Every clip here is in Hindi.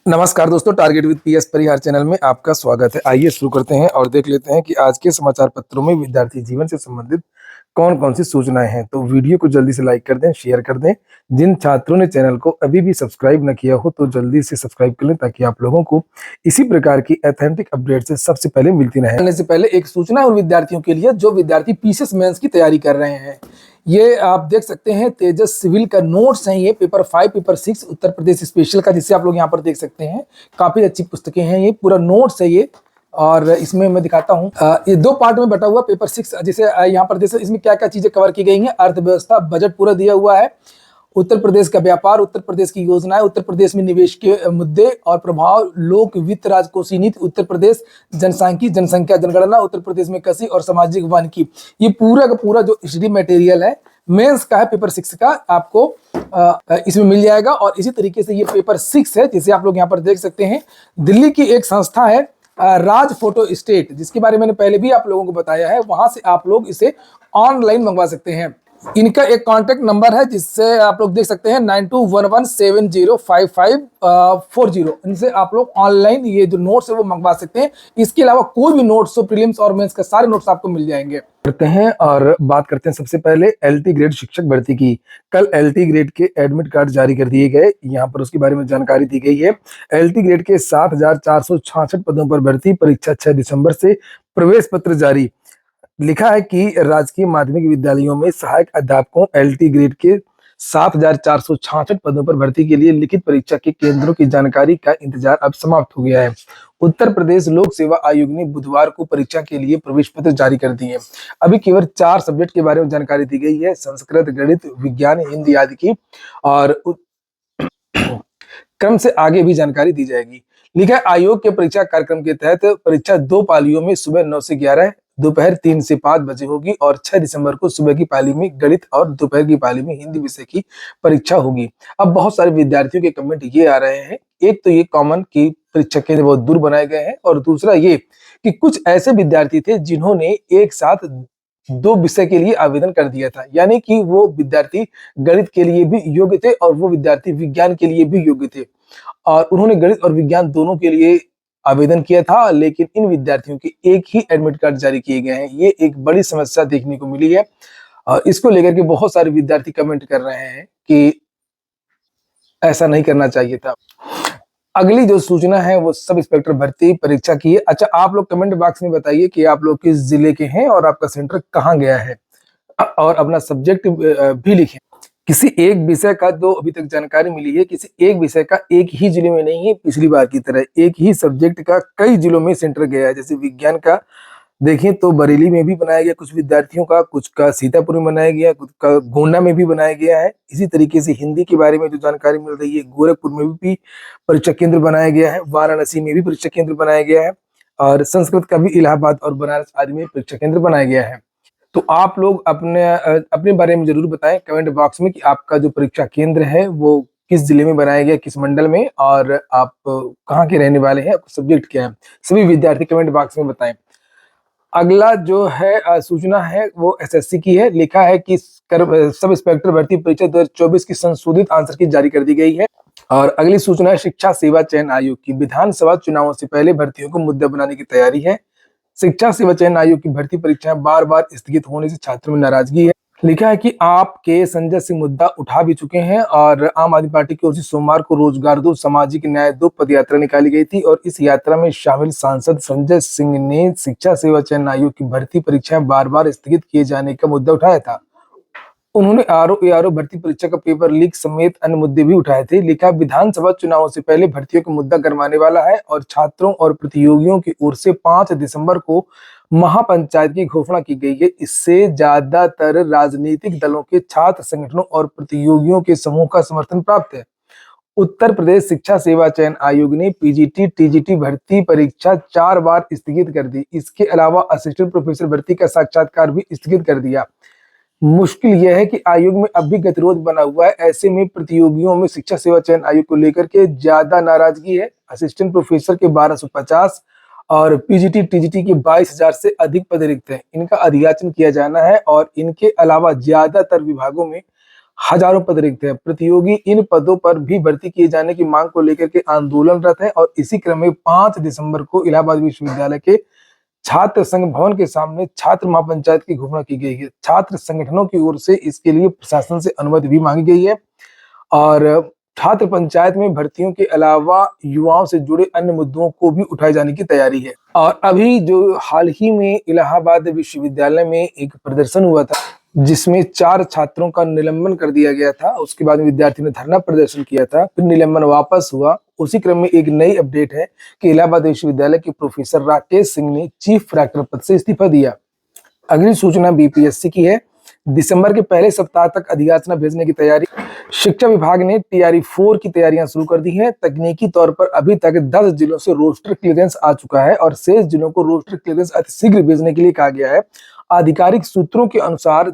नमस्कार दोस्तों, target with PS Parihar channel में आपका स्वागत है। आइए शुरू करते हैं और देख लेते हैं कि आज के समाचार पत्रों में विद्यार्थी जीवन से संबंधित कौन कौन सी सूचनाएं हैं। तो वीडियो को जल्दी से लाइक कर दें, शेयर कर दें। जिन छात्रों ने चैनल को अभी भी सब्सक्राइब न किया हो तो जल्दी से सब्सक्राइब कर लें ताकि आप लोगों को इसी प्रकार की ऑथेंटिक अपडेट से सबसे पहले मिलती रहे। करने से पहले एक सूचना उन विद्यार्थियों के लिए जो विद्यार्थी पीसीएस मेंस की तैयारी कर रहे हैं। ये आप देख सकते हैं तेजस सिविल का नोट्स है, ये paper 5 paper 6 Uttar Pradesh special का, जिसे आप लोग यहाँ पर देख सकते हैं। काफी अच्छी पुस्तकें हैं, ये पूरा नोट्स है ये। और इसमें मैं दिखाता हूँ, ये 2 पार्ट में बटा हुआ पेपर 6, जिसे यहाँ पर जैसे इसमें क्या क्या चीजें कवर की गई हैं। अर्थव्यवस्था, बजट पूरा दिया हुआ है। उत्तर प्रदेश का व्यापार, उत्तर प्रदेश की योजनाएं, उत्तर प्रदेश में निवेश के मुद्दे और प्रभाव, लोक वित्त, राजकोषीय नीति, उत्तर प्रदेश जनसांख्यिकी, जनसंख्या जनगणना, उत्तर प्रदेश में कृषि और सामाजिक वानिकी। ये पूरा का पूरा जो स्टडी मटेरियल है मेंस का है, पेपर 6 का, आपको इसमें मिल जाएगा। और इसी तरीके से ये पेपर 6 है, जिसे आप लोग यहाँ पर देख सकते हैं। दिल्ली की एक संस्था है राज फोटो स्टेट, जिसके बारे में मैंने पहले भी आप लोगों को बताया है। वहां से आप लोग इसे ऑनलाइन मंगवा सकते हैं। इनका एक कांटेक्ट नंबर है जिससे आप लोग देख सकते हैं 9211705540। इनसे आप लोग ऑनलाइन ये जो नोट्स है वो मंगवा सकते हैं। इसके अलावा कोई भी नोट्स हो, प्रीलिम्स और मेंस का सारे नोट्स आपको मिल जाएंगे। करते हैं और बात करते हैं सबसे पहले एलटी ग्रेड शिक्षक भर्ती की। कल एलटी ग्रेड के एडमिट कार्ड जारी कर दिए गए, यहाँ पर उसके बारे में जानकारी दी गई है। एलटी ग्रेड के 7466 पदों पर भर्ती, परीक्षा 6 दिसंबर से, प्रवेश पत्र जारी। लिखा है कि राजकीय माध्यमिक विद्यालयों में सहायक अध्यापकों एलटी ग्रेड के 7466 पदों पर भर्ती के लिए लिखित परीक्षा के केंद्रों की जानकारी का इंतजार अब समाप्त हो गया है। उत्तर प्रदेश लोक सेवा आयोग ने बुधवार को परीक्षा के लिए प्रवेश पत्र जारी कर दिए। अभी केवल 4 सब्जेक्ट के बारे में जानकारी दी गई है, संस्कृत, गणित, विज्ञान, हिंदी आदि की, और क्रम से आगे भी जानकारी दी जाएगी। लिखा है आयोग के परीक्षा कार्यक्रम के तहत परीक्षा 2 पालियों में सुबह 9 से 11, दोपहर 3 से 5 बजे होगी और 6 दिसंबर को सुबह की पाली में गणित और दोपहर की पाली में हिंदी विषय की परीक्षा होगी। अब बहुत सारे विद्यार्थियों के कमेंट ये आ रहे हैं, एक तो ये कॉमन की परीक्षा केंद्र बहुत दूर बनाए गए हैं, और दूसरा ये कि कुछ ऐसे विद्यार्थी थे जिन्होंने एक साथ 2 विषय के लिए आवेदन कर दिया था, यानी कि वो विद्यार्थी गणित के लिए भी योग्य थे और वो विद्यार्थी विज्ञान के लिए भी योग्य थे, और उन्होंने गणित और विज्ञान दोनों के लिए आवेदन किया था। लेकिन इन विद्यार्थियों के एक ही एडमिट कार्ड जारी किए गए हैं। ये एक बड़ी समस्या देखने को मिली है, और इसको लेकर के बहुत सारे विद्यार्थी कमेंट कर रहे हैं कि ऐसा नहीं करना चाहिए था। अगली जो सूचना है वो सब इंस्पेक्टर भर्ती परीक्षा की है। अच्छा, आप लोग कमेंट बॉक्स में बताइए कि आप लोग किस जिले के हैं और आपका सेंटर कहाँ गया है, और अपना सब्जेक्ट भी लिखें। किसी एक विषय का जो अभी तक जानकारी मिली है, किसी एक विषय का एक ही जिले में नहीं है, पिछली बार की तरह एक ही सब्जेक्ट का कई जिलों में सेंटर गया है। जैसे विज्ञान का देखें तो बरेली में भी बनाया गया कुछ विद्यार्थियों का, कुछ का सीतापुर में बनाया गया, कुछ का गोंडा में भी बनाया गया है। इसी तरीके से हिंदी के बारे में जो जानकारी मिल रही है, गोरखपुर में भी परीक्षा केंद्र बनाया गया है, वाराणसी में भी परीक्षा केंद्र बनाया गया है, और संस्कृत का भी इलाहाबाद और बनारस आदि में परीक्षा केंद्र बनाया गया है। तो आप लोग अपने बारे में जरूर बताएं कमेंट बॉक्स में कि आपका जो परीक्षा केंद्र है वो किस जिले में बनाया गया, किस मंडल में, और आप कहाँ के रहने वाले हैं, आपका सब्जेक्ट क्या है। सभी विद्यार्थी कमेंट बॉक्स में बताएं। अगला जो है सूचना है वो एसएससी की है। लिखा है कि सब इंस्पेक्टर भर्ती परीक्षा 2024 की संशोधित आंसर की जारी कर दी गई है। और अगली सूचना है शिक्षा सेवा चयन आयोग की। विधानसभा चुनावों से पहले भर्तियों को मुद्दा बनाने की तैयारी है। शिक्षा सेवा चयन आयोग की भर्ती परीक्षाएं बार बार स्थगित होने से छात्रों में नाराजगी है। लिखा है कि आपके संजय सिंह मुद्दा उठा भी चुके हैं, और आम आदमी पार्टी की ओर से सोमवार को रोजगार दो, सामाजिक न्याय दो पद यात्रा निकाली गई थी, और इस यात्रा में शामिल सांसद संजय सिंह ने शिक्षा सेवा चयन आयोग की भर्ती परीक्षाएं बार बार स्थगित किए जाने का मुद्दा उठाया था। उन्होंने आरओ भर्ती परीक्षा का पेपर लीक समेत अन्य मुद्दे भी उठाए थे। लिखा विधानसभा चुनावों से पहले भर्तियों का मुद्दा गरमाने वाला है, और छात्रों और प्रतियोगियों की ओर से 5 दिसंबर को महापंचायत की घोषणा की गई है। इससे ज्यादातर राजनीतिक दलों के, छात्र संगठनों और प्रतियोगियों के समूह का समर्थन प्राप्त है। उत्तर प्रदेश शिक्षा सेवा चयन आयोग ने पीजीटी टीजीटी भर्ती परीक्षा 4 बार स्थगित कर दी। इसके अलावा असिस्टेंट प्रोफेसर भर्ती का साक्षात्कार भी स्थगित कर दिया। मुश्किल यह है कि आयोग में अब भी गतिरोध बना हुआ है। ऐसे में प्रतियोगियों में शिक्षा सेवा चयन आयोग को लेकर के ज्यादा नाराजगी है। असिस्टेंट प्रोफेसर के 1250 और पीजीटी टीजीटी के 22,000 से अधिक पद रिक्त हैं। इनका अधियाचन किया जाना है, और इनके अलावा ज्यादातर विभागों में हजारों पद रिक्त हैं। प्रतियोगी इन पदों पर भी भर्ती किए जाने की मांग को लेकर के आंदोलनरत है और इसी क्रम में 5 दिसंबर को इलाहाबाद विश्वविद्यालय के छात्र संघ भवन के सामने छात्र महापंचायत की घोषणा की गई है। छात्र संगठनों की ओर से इसके लिए प्रशासन से अनुमति भी मांगी गई है और छात्र पंचायत में भर्तियों के अलावा युवाओं से जुड़े अन्य मुद्दों को भी उठाए जाने की तैयारी है। और अभी जो हाल ही में इलाहाबाद विश्वविद्यालय में एक प्रदर्शन हुआ था जिसमें 4 छात्रों का निलंबन कर दिया गया था, उसके बाद विद्यार्थी ने धरना प्रदर्शन किया था, फिर निलंबन वापस हुआ। उसी क्रम में एक नई अपडेट है कि इलाहाबाद विश्वविद्यालय के प्रोफेसर राकेश सिंह ने चीफ रेक्टर पद से इस्तीफा दिया। अगली सूचना बीपीएससी की है। दिसंबर के पहले सप्ताह तक अधियाचना भेजने की तैयारी। शिक्षा विभाग ने टीआरई 4 की तैयारियां शुरू कर दी हैं। तकनीकी तौर पर अभी तक 10 जिलों से रोस्टर क्लियरेंस आ चुका है और शेष जिलों को रोस्टर क्लियरेंस अतिशीघ्र भेजने के लिए कहा गया है। आधिकारिक सूत्रों के अनुसार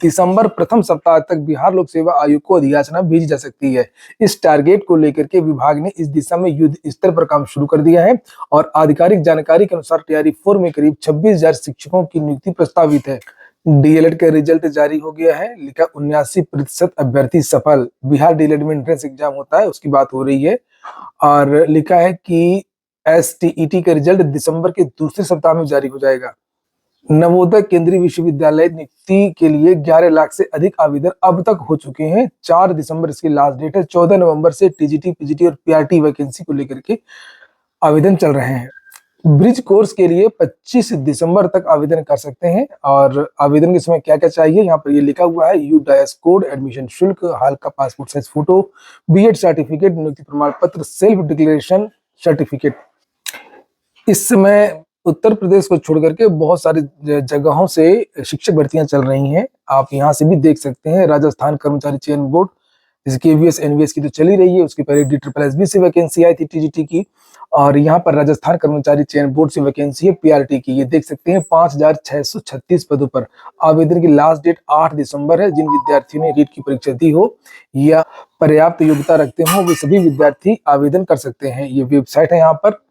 दिसंबर प्रथम सप्ताह तक बिहार लोक सेवा आयोग को अधियाचना भेजी जा सकती है। इस टारगेट को लेकर के विभाग ने इस दिशा में युद्ध स्तर पर काम शुरू कर दिया है और आधिकारिक जानकारी के अनुसार टीआरई 4 में करीब 26,000 शिक्षकों की नियुक्ति प्रस्तावित है। डीएलएड का रिजल्ट जारी हो गया है। लिखा 79% अभ्यर्थी सफल। बिहार डीएलएड में एंट्रेंस एग्जाम होता है, उसकी बात हो रही है। और लिखा है कि एसटीईटी का रिजल्ट दिसंबर के दूसरे सप्ताह में जारी हो जाएगा। नवोदय केंद्रीय विश्वविद्यालय नियुक्ति के लिए 11 लाख से अधिक आवेदन अब तक हो चुके हैं। 4 दिसंबर इसकी लास्ट डेट है। 14 नवंबर से टीजीटी, पीजीटी और पीआरटी वैकेंसी को लेकर के आवेदन चल रहे हैं। ब्रिज कोर्स के लिए 25 दिसंबर तक आवेदन कर सकते हैं और आवेदन के समय क्या क्या चाहिए यहाँ पर ये लिखा हुआ है। यूडायस कोड, एडमिशन शुल्क, हाल का passport size photo, BEd certificate, नियुक्ति प्रमाण पत्र, सेल्फ डिक्लेरेशन सर्टिफिकेट। इस समय उत्तर प्रदेश को छोड़ करके बहुत सारी जगहों से शिक्षक भर्तियां चल रही हैं। आप यहाँ से भी देख सकते हैं। राजस्थान कर्मचारी चयन बोर्ड, जैसे केवीएस एनवीएस की तो चली रही है, उसके पहले DSSB से वैकेंसी आई थी टीजीटी की, और यहाँ पर राजस्थान कर्मचारी चयन बोर्ड से वैकेंसी है पीआरटी की। ये देख सकते हैं 5,636 पदों पर आवेदन की लास्ट डेट 8 दिसंबर है। जिन विद्यार्थियों ने रीट की परीक्षा दी हो या पर्याप्त योग्यता रखते हो वे सभी विद्यार्थी आवेदन कर सकते हैं। ये वेबसाइट है यहाँ पर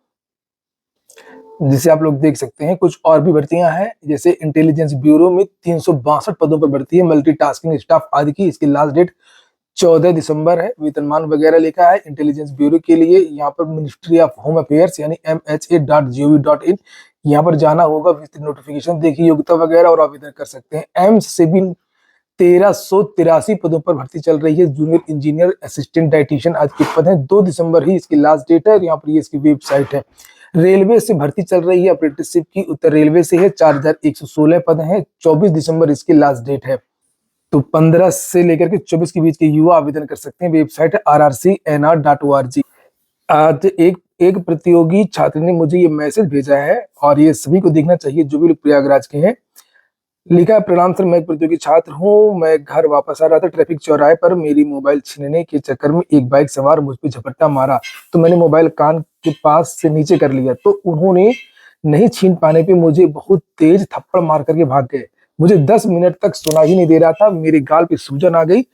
जिसे आप लोग देख सकते हैं। कुछ और भी भर्तियां हैं, जैसे इंटेलिजेंस ब्यूरो में 362 पदों पर भर्ती है, मल्टीटास्किंग स्टाफ आदि की। इसकी लास्ट डेट 14 दिसंबर है। वेतनमान वगैरह लिखा है इंटेलिजेंस ब्यूरो के लिए। यहाँ पर मिनिस्ट्री ऑफ होम अफेयर्स यानी MHA.gov.in, यहाँ पर जाना होगा, विस्तृत नोटिफिकेशन देखिए, योग्यता वगैरह और आवेदन कर सकते हैं। एम्स से भी 1383 पदों पर भर्ती चल रही है। जूनियर इंजीनियर, असिस्टेंट डाइटिशियन आदि के पद हैं। 2 दिसंबर ही इसकी लास्ट डेट है। यहाँ पर ये इसकी वेबसाइट है। रेलवे से भर्ती चल रही है अप्रेंटिसशिप की, उत्तर रेलवे से है। 4116 पद हैं। 24 दिसंबर इसकी लास्ट डेट है। तो 15 से लेकर के 24 के बीच के युवा आवेदन कर सकते हैं। वेबसाइट है rrcnr.org। आज एक प्रतियोगी छात्र ने मुझे ये मैसेज भेजा है और ये सभी को देखना चाहिए जो भी लोग प्रयागराज के हैं। लिखा है, प्रणाम सर, मैं एक प्रतियोगी छात्र हूँ। मैं घर वापस आ रहा था, ट्रैफिक चौराहे पर मेरी मोबाइल छीनने के चक्कर में एक बाइक सवार मुझ पर झपट्टा मारा, तो मैंने मोबाइल कान के पास से नीचे कर लिया, तो उन्होंने नहीं छीन पाने पे मुझे बहुत तेज थप्पड़ मार करके भाग गए। मुझे 10 मिनट तक सुना ही नहीं दे रहा था। मेरे गाल पे सूजन आ गई,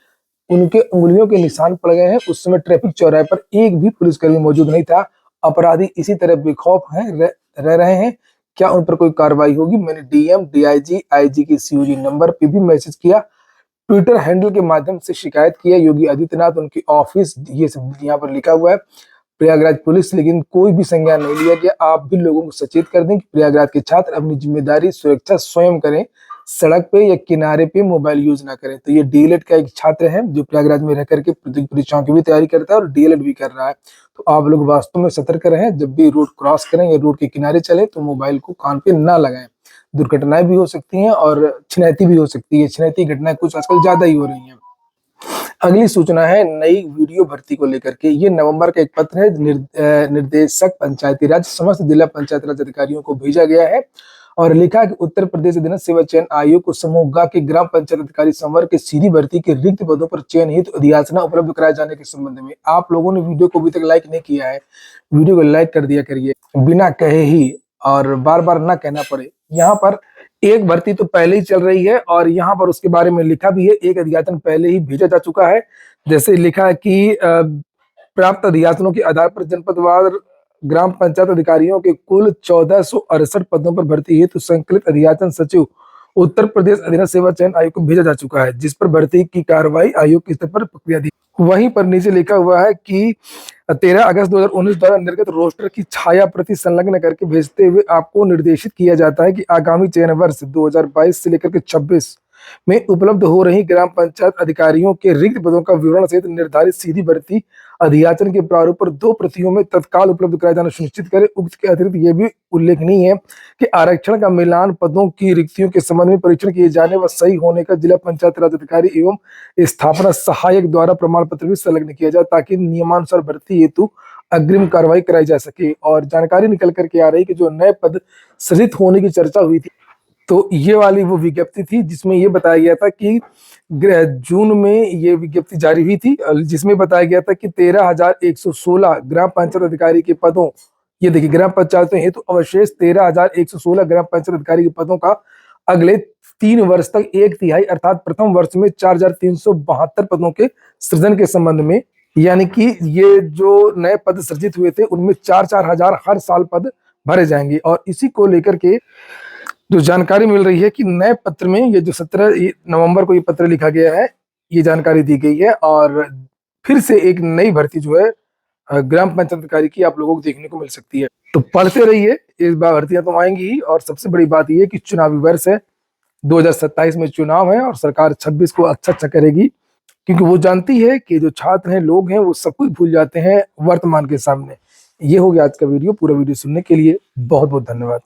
उनके उंगलियों के निशान पड़ गए हैं। उस समय ट्रैफिक चौराहे पर एक भी पुलिसकर्मी मौजूद नहीं था। अपराधी इसी तरह बेखौफ रह रहे हैं। क्या उन पर कोई कार्रवाई होगी? मैंने डीएम, डीआईजी, आईजी के सीओजी नंबर पे भी मैसेज किया, ट्विटर हैंडल के माध्यम से शिकायत किया। योगी आदित्यनाथ, उनके ऑफिस, ये सब यहाँ पर लिखा हुआ है प्रयागराज पुलिस, लेकिन कोई भी संज्ञान नहीं लिया गया। आप भी लोगों को सचेत कर दें कि प्रयागराज के छात्र अपनी जिम्मेदारी सुरक्षा स्वयं करें, सड़क पे या किनारे पे मोबाइल यूज ना करें। तो ये डीएलएड का एक छात्र है जो प्रयागराज में रह करके परीक्षाओं की भी तैयारी करता है और डीएलएड भी कर रहा है। तो आप लोग वास्तव में सतर्क रहें, जब भी रोड क्रॉस करें या रोड के किनारे चले तो मोबाइल को कान पे ना लगाएं। दुर्घटनाएं भी हो सकती हैं और छिनैती भी हो सकती है। छिनैती घटनाएं कुछ आजकल ज्यादा ही हो रही हैं। अगली सूचना है नई वीडियो भर्ती को लेकर के। ये नवंबर का एक पत्र है, निर्देशक पंचायती राज समस्त जिला पंचायत राज अधिकारियों को भेजा गया है और लिखा कि उत्तर प्रदेश अधीन सेवा चयन आयोग को समूह ग के ग्राम पंचायत अधिकारी संवर्ग के सीधी भर्ती के रिक्त पदों पर चयन हेतु अधियाचना उपलब्ध कराए जाने के संबंध में आप लोगों ने वीडियो को अभी तक लाइक नहीं किया है, वीडियो को लाइक कर दिया करिए, बिना कहे ही और बार बार ना कहना पड़े। यहाँ पर एक भर्ती तो पहले ही चल रही है और यहाँ पर उसके बारे में लिखा भी है, एक अधियाचन पहले ही भेजा जा चुका है। जैसे लिखा है कि प्राप्त अधियाचनों के आधार पर जनपदवार ग्राम पंचायत अधिकारियों के कुल 1468 पदों पर भर्ती हेतु संकलित अधियाचन सचिव उत्तर प्रदेश अधीनस्थ सेवा चयन आयोग को भेजा जा चुका है, जिस पर भर्ती की कार्रवाई आयोग के स्तर पर प्रक्रिया दी। वहीं पर नीचे लिखा हुआ है कि 13 अगस्त 2019 द्वारा निर्गत रोस्टर की छाया प्रति संलग्न करके भेजते हुए आपको निर्देशित किया जाता है कि आगामी चयन वर्ष 2022 से लेकर के 26 में उपलब्ध हो रही ग्राम पंचायत अधिकारियों के रिक्त पदों का विवरण सहित निर्धारित सीधी भर्ती अधियाचन के प्रारूप पर 2 प्रतियों में तत्काल उपलब्ध कराया जाना सुनिश्चित करे। उक्त के अतिरिक्त ये भी उल्लेखनीय है कि आरक्षण का मिलान पदों की रिक्तियों के संबंध में परीक्षण किए जाने व सही होने का जिला पंचायत राज अधिकारी एवं स्थापना सहायक द्वारा प्रमाण पत्र भी संलग्न किया जाए, ताकि नियमानुसार भर्ती हेतु अग्रिम कार्रवाई कराई जा सके। और जानकारी निकल करके आ रही कि जो नए पद सृजित होने की चर्चा हुई थी, तो ये वाली वो विज्ञप्ति थी जिसमें ये बताया गया था कि जून में ये विज्ञप्ति जारी हुई थी, जिसमें बताया गया था कि 13,116 ग्राम पंचायत अधिकारी के पदों, ये देखिए ग्राम पंचायतों हेतु अवशेष 13,116 ग्राम पंचायत अधिकारी के पदों का अगले 3 वर्ष तक 1/3 अर्थात प्रथम वर्ष में 4,372 पदों के सृजन के संबंध में, यानी कि ये जो नए पद सृजित हुए थे उनमें 4-4 हजार हर साल पद भरे जाएंगे। और इसी को लेकर के जो जानकारी मिल रही है कि नए पत्र में ये जो 17 नवंबर को ये पत्र लिखा गया है, ये जानकारी दी गई है। और फिर से एक नई भर्ती जो है ग्राम पंचायत अधिकारी की आप लोगों को देखने को मिल सकती है। तो पढ़ते रहिए, इस बार भर्तियां तो आएंगी ही। और सबसे बड़ी बात यह है कि चुनावी वर्ष है, 2027 में चुनाव है और सरकार 26 को अच्छा करेगी, क्योंकि वो जानती है कि जो छात्र हैं, लोग हैं, वो सब कुछ भूल जाते हैं वर्तमान के सामने। ये हो गया आज का वीडियो। पूरा वीडियो सुनने के लिए बहुत बहुत धन्यवाद।